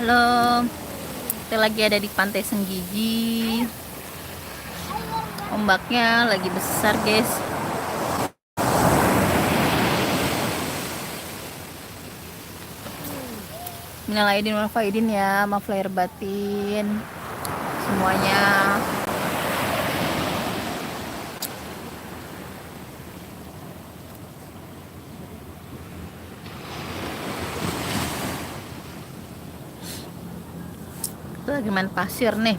Halo, kita lagi ada di Pantai Senggigi. Ombaknya lagi besar, guys. Minal aidin wal faidin ya, maaf lahir batin semuanya. Kita lagi main pasir nih.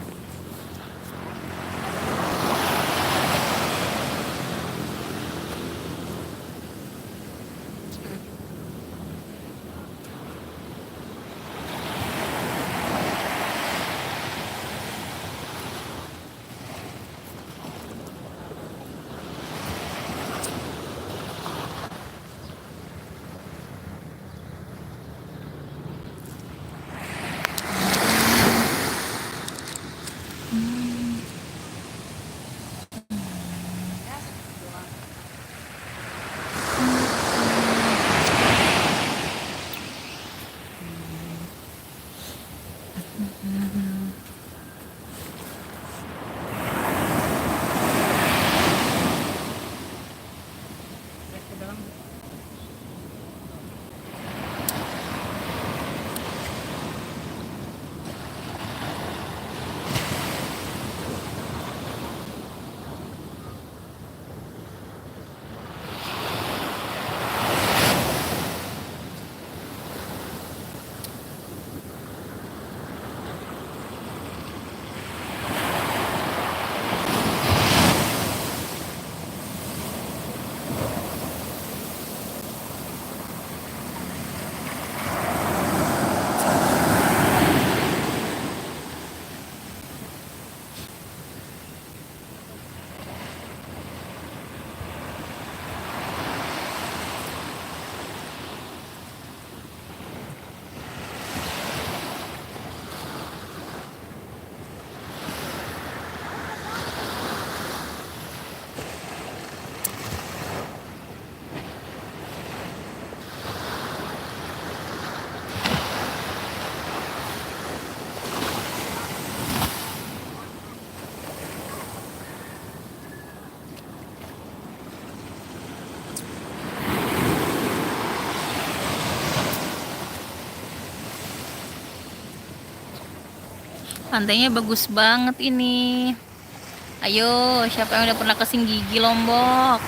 Pantainya bagus banget ini. Ayo, siapa yang udah pernah ke Senggigi Lombok?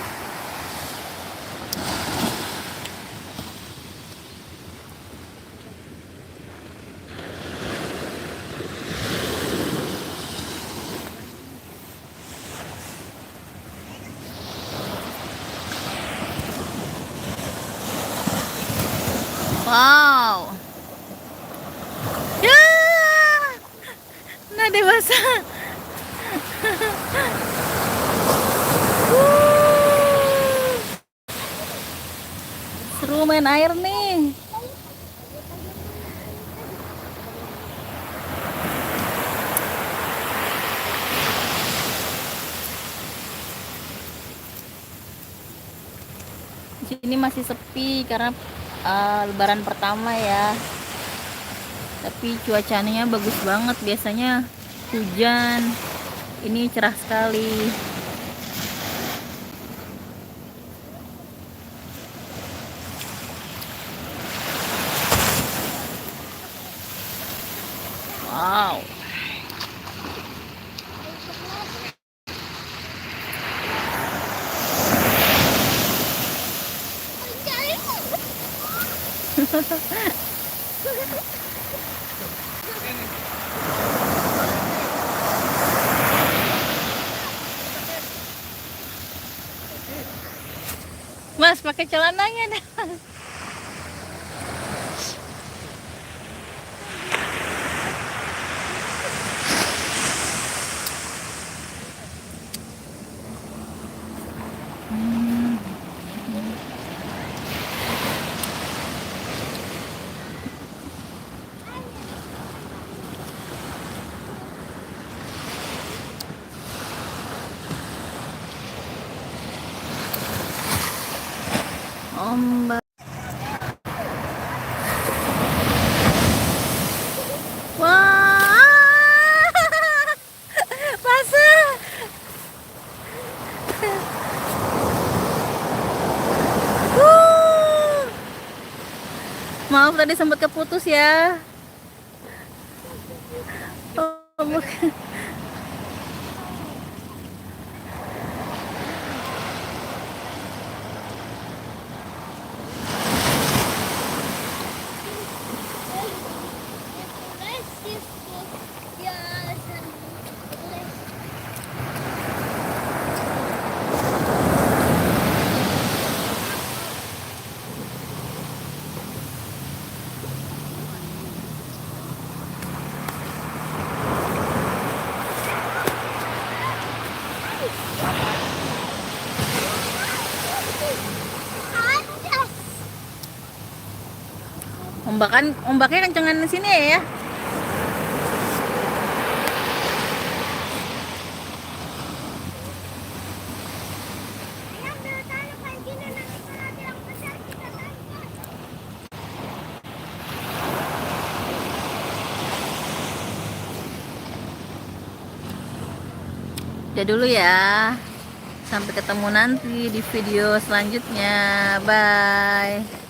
Wow. Ya, nah dewasa. Seru main air nih. Di sini masih sepi karena lebaran pertama ya. Tapi cuacanya bagus banget, biasanya hujan. Ini cerah sekali. Wow. Mas, pakai celananya dah. Ombak. Maaf tadi sempat keputus ya. Oh, bukan. Ombaknya kencengan di sini ya. Udah dulu ya. Sampai ketemu nanti di video selanjutnya. Bye.